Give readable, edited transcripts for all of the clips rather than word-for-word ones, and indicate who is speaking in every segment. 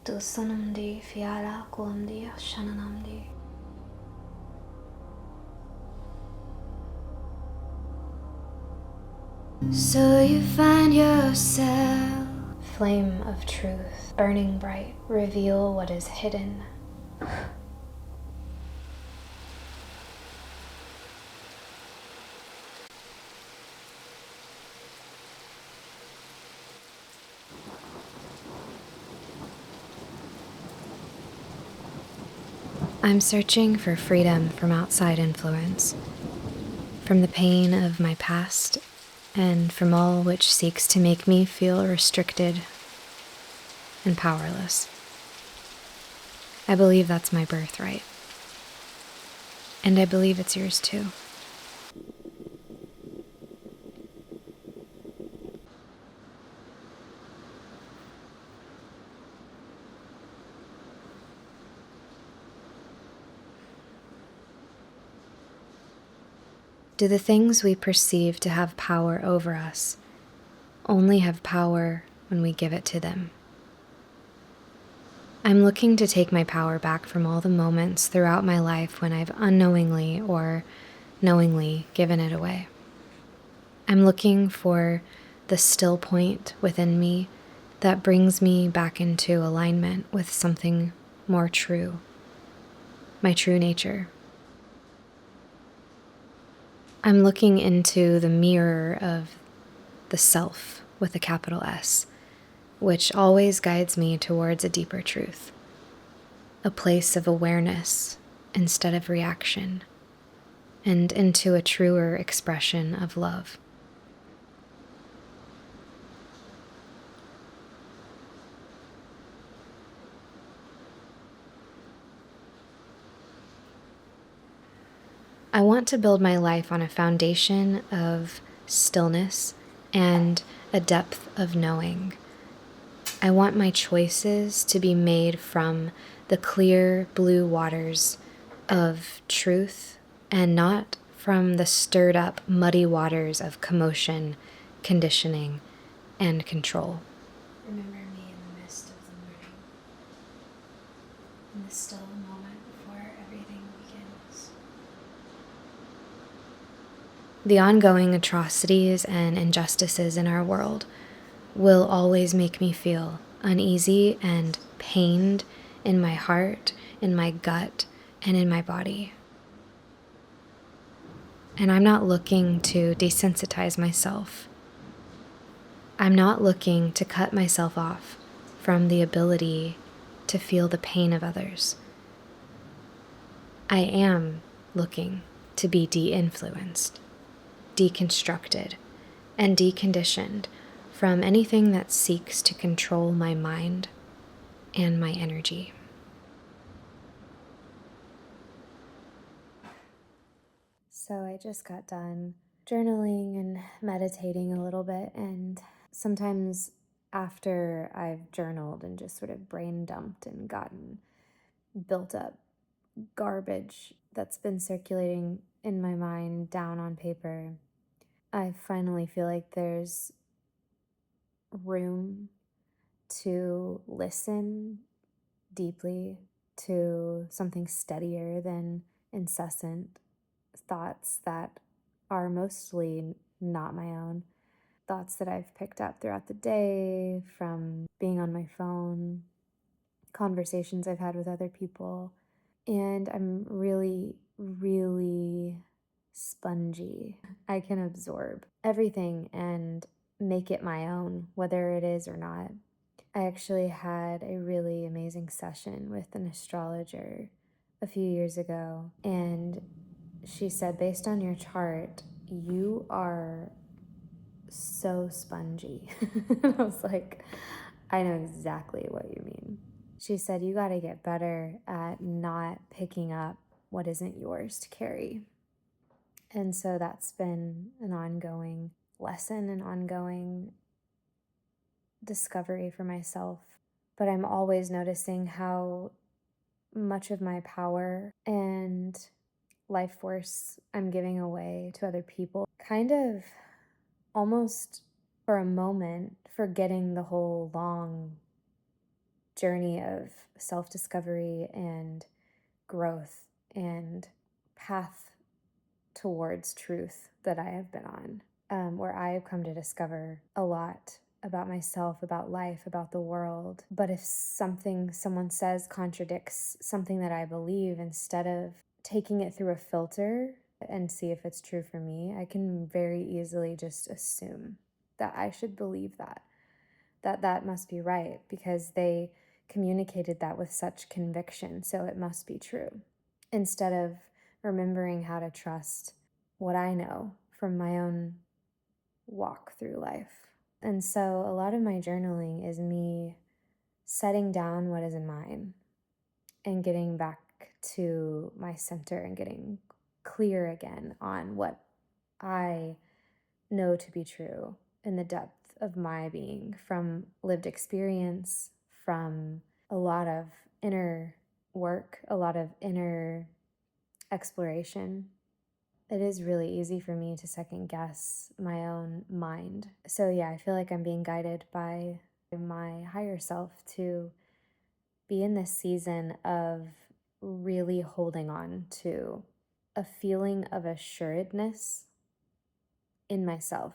Speaker 1: Dosanamdi fiala kuamdi shananamdi. So you find yourself, flame of truth, burning bright, reveal what is hidden. I'm searching for freedom from outside influence, from the pain of my past, and from all which seeks to make me feel restricted and powerless. I believe that's my birthright. And I believe it's yours too. Do the things we perceive to have power over us only have power when we give it to them? I'm looking to take my power back from all the moments throughout my life when I've unknowingly or knowingly given it away. I'm looking for the still point within me that brings me back into alignment with something more true, my true nature. I'm looking into the mirror of the self with a capital S, which always guides me towards a deeper truth, a place of awareness instead of reaction, and into a truer expression of love. I want to build my life on a foundation of stillness and a depth of knowing. I want my choices to be made from the clear blue waters of truth and not from the stirred up muddy waters of commotion, conditioning, and control. Remember me in the mist of the morning, in the still moment before everything begins. The ongoing atrocities and injustices in our world will always make me feel uneasy and pained in my heart, in my gut, and in my body. And I'm not looking to desensitize myself. I'm not looking to cut myself off from the ability to feel the pain of others. I am looking to be de-influenced, deconstructed, and deconditioned from anything that seeks to control my mind and my energy. So I just got done journaling and meditating a little bit, and sometimes after I've journaled and just sort of brain dumped and gotten built up garbage that's been circulating in my mind down on paper, I finally feel like there's room to listen deeply to something steadier than incessant thoughts that are mostly not my own. Thoughts that I've picked up throughout the day from being on my phone, conversations I've had with other people. And I'm really, really spongy. I can absorb everything and make it my own, whether it is or not. I actually had a really amazing session with an astrologer a few years ago, and she said, based on your chart, you are so spongy. And I was like, I know exactly what you mean. She said, you got to get better at not picking up what isn't yours to carry. And so that's been an ongoing lesson, an ongoing discovery for myself. But I'm always noticing how much of my power and life force I'm giving away to other people, kind of almost for a moment forgetting the whole long journey of self-discovery and growth and path towards truth that I have been on, where I have come to discover a lot about myself, about life, about the world. But if something someone says contradicts something that I believe, instead of taking it through a filter and see if it's true for me, I can very easily just assume that I should believe that must be right because they communicated that with such conviction, so it must be true. Instead of remembering how to trust what I know from my own walk through life. And so a lot of my journaling is me setting down what is in mine and getting back to my center and getting clear again on what I know to be true in the depth of my being from lived experience, from a lot of inner work, a lot of inner exploration. It is really easy for me to second guess my own mind. So, yeah, I feel like I'm being guided by my higher self to be in this season of really holding on to a feeling of assuredness in myself,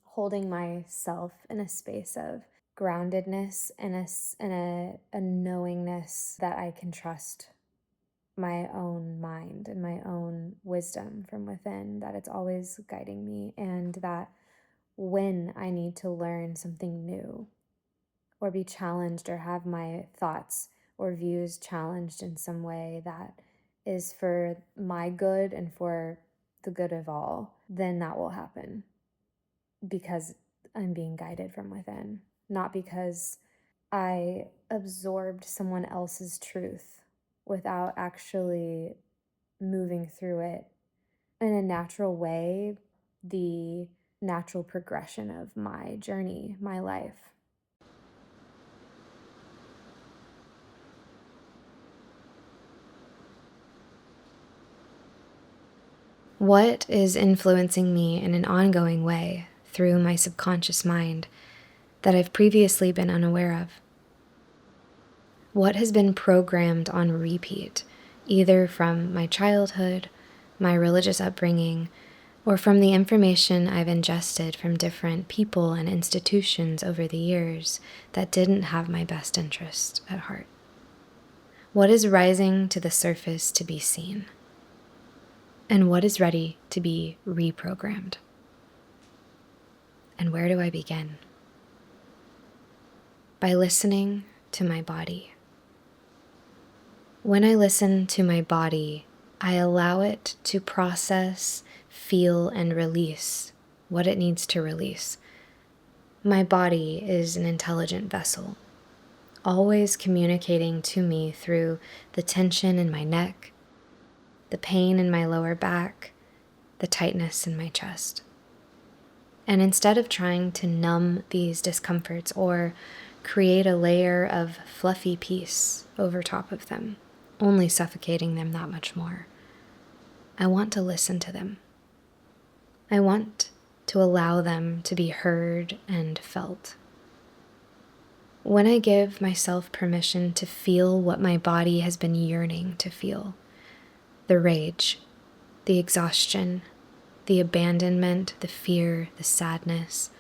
Speaker 1: holding myself in a space of groundedness and a knowingness that I can trust my own mind and my own wisdom from within, that it's always guiding me, and that when I need to learn something new or be challenged or have my thoughts or views challenged in some way that is for my good and for the good of all, then that will happen because I'm being guided from within, not because I absorbed someone else's truth without actually moving through it in a natural way, the natural progression of my journey, my life. What is influencing me in an ongoing way through my subconscious mind that I've previously been unaware of? What has been programmed on repeat, either from my childhood, my religious upbringing, or from the information I've ingested from different people and institutions over the years that didn't have my best interest at heart? What is rising to the surface to be seen? And what is ready to be reprogrammed? And where do I begin? By listening to my body. When I listen to my body, I allow it to process, feel, and release what it needs to release. My body is an intelligent vessel, always communicating to me through the tension in my neck, the pain in my lower back, the tightness in my chest. And instead of trying to numb these discomforts or create a layer of fluffy peace over top of them, only suffocating them that much more, I want to listen to them. I want to allow them to be heard and felt. When I give myself permission to feel what my body has been yearning to feel, the rage, the exhaustion, the abandonment, the fear, the sadness,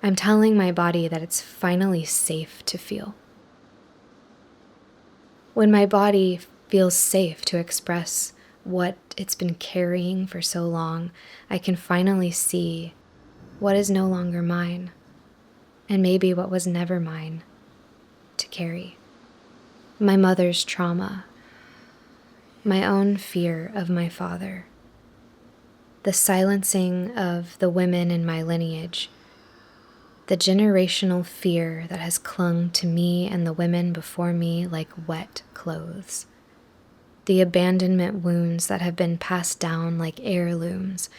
Speaker 1: I'm telling my body that it's finally safe to feel. When my body feels safe to express what it's been carrying for so long, I can finally see what is no longer mine, and maybe what was never mine to carry. My mother's trauma, my own fear of my father, the silencing of the women in my lineage, the generational fear that has clung to me and the women before me like wet clothes, the abandonment wounds that have been passed down like heirlooms,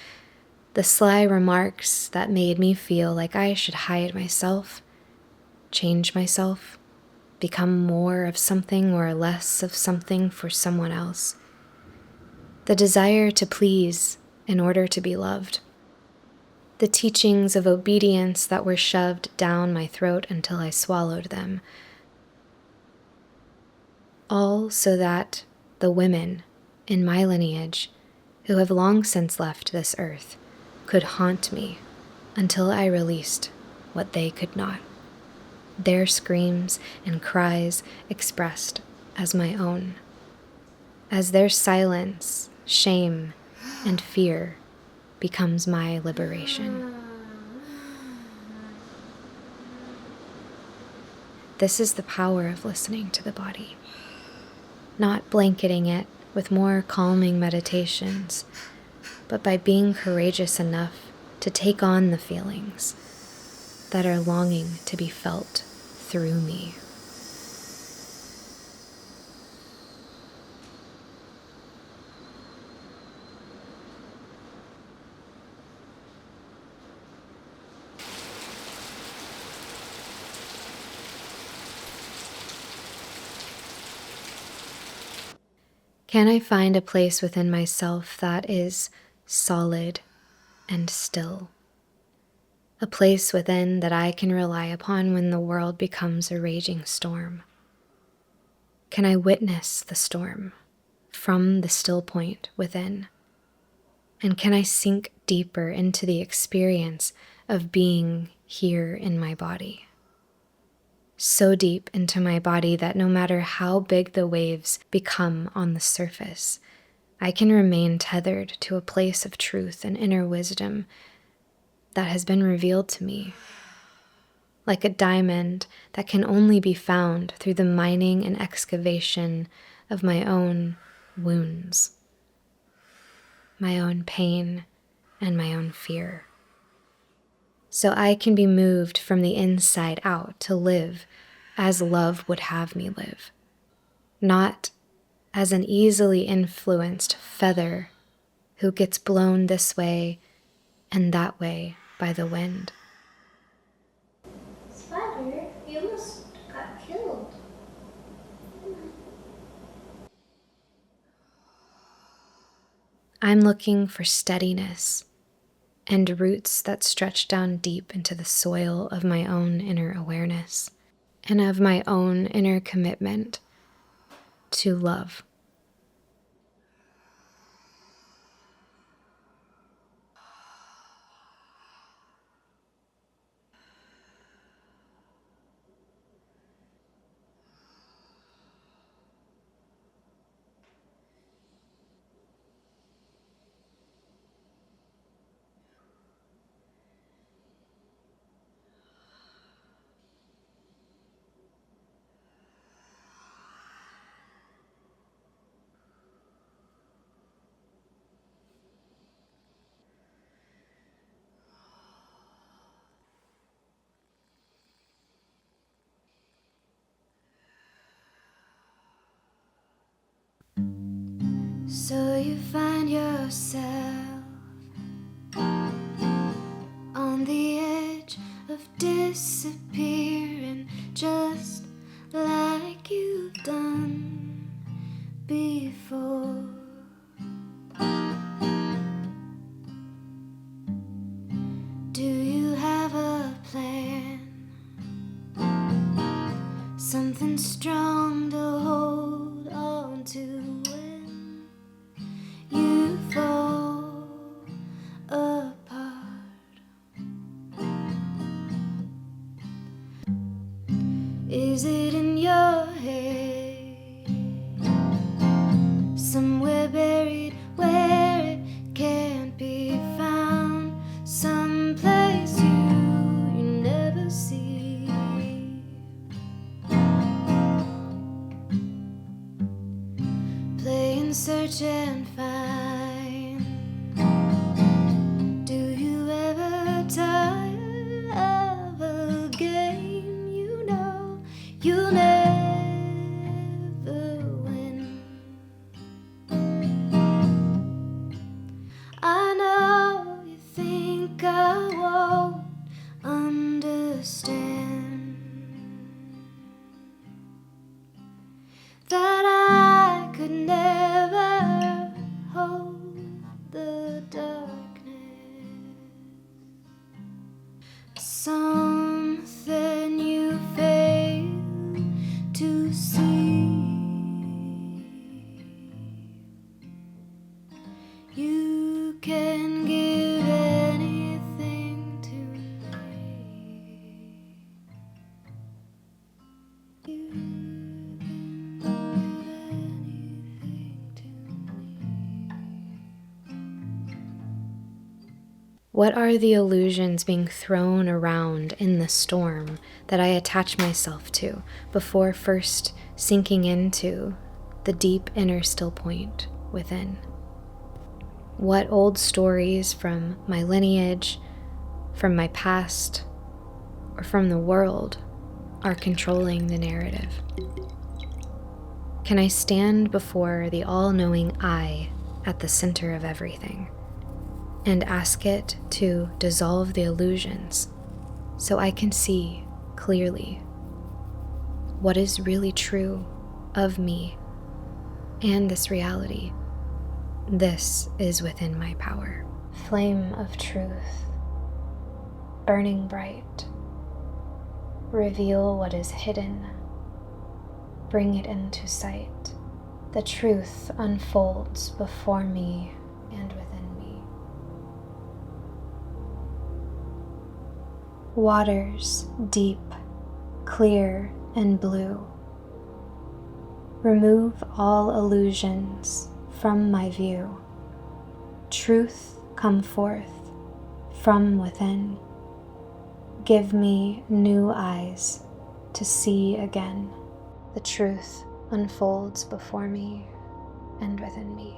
Speaker 1: the sly remarks that made me feel like I should hide myself, change myself, become more of something or less of something for someone else, the desire to please in order to be loved, the teachings of obedience that were shoved down my throat until I swallowed them, All so that the women in my lineage, who have long since left this earth, could haunt me until I released what they could not, their screams and cries expressed as my own, as their silence, shame, and fear becomes my liberation. This is the power of listening to the body, not blanketing it with more calming meditations, but by being courageous enough to take on the feelings that are longing to be felt through me. Can I find a place within myself that is solid and still? A place within that I can rely upon when the world becomes a raging storm? Can I witness the storm from the still point within? And can I sink deeper into the experience of being here in my body? So deep into my body that no matter how big the waves become on the surface, I can remain tethered to a place of truth and inner wisdom that has been revealed to me, like a diamond that can only be found through the mining and excavation of my own wounds, my own pain, and my own fear. So I can be moved from the inside out to live as love would have me live, not as an easily influenced feather who gets blown this way and that way by the wind.
Speaker 2: Spider, you almost got killed.
Speaker 1: I'm looking for steadiness and roots that stretch down deep into the soil of my own inner awareness and of my own inner commitment to love. So you find yourself on the edge of disappearing, just like you've done before. Do you have a plan? Something strong to hold on to when you fall apart. Is it in your head, somewhere buried where it can't be found, someplace you never see? Play and search and find. Do you ever tire of a game you know you'll never win? I know you think I won't understand, that I could never hold the darkness. Something you failed What are the illusions being thrown around in the storm that I attach myself to before first sinking into the deep inner still point within? What old stories from my lineage, from my past, or from the world are controlling the narrative? Can I stand before the all-knowing I at the center of everything and ask it to dissolve the illusions so I can see clearly what is really true of me and this reality? This is within my power. Flame of truth, burning bright, reveal what is hidden, bring it into sight. The truth unfolds before me and within me. Waters deep, clear, and blue. Remove all illusions from my view. Truth come forth from within. Give me new eyes to see again. The truth unfolds before me and within me.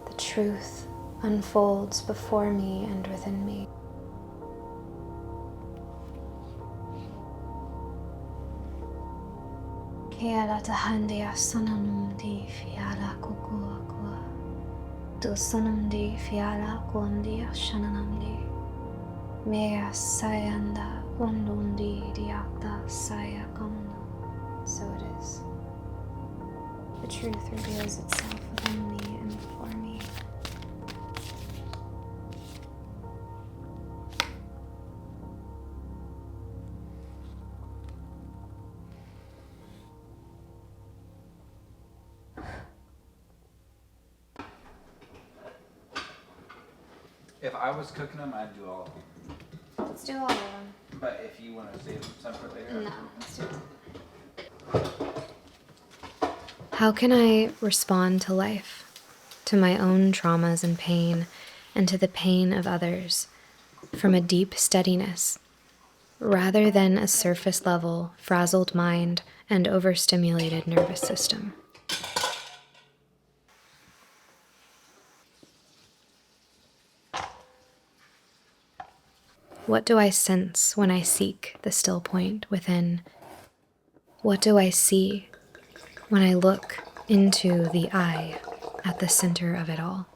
Speaker 1: The truth unfolds before me and within me. Kia tahandia sanam di fiala kukua kua. Tu sanam di fiala kuandia shananam di. Mea sayanda undundi diakta saya kamna. So it is. The truth reveals itself within me and before me.
Speaker 3: If I was cooking them, I'd do all of them.
Speaker 1: Let's do all of them.
Speaker 3: But if you want to save some for later,
Speaker 1: No, let's do it. How can I respond to life, to my own traumas and pain, and to the pain of others from a deep steadiness, rather than a surface level, frazzled mind and overstimulated nervous system? What do I sense when I seek the still point within? What do I see when I look into the I at the center of it all?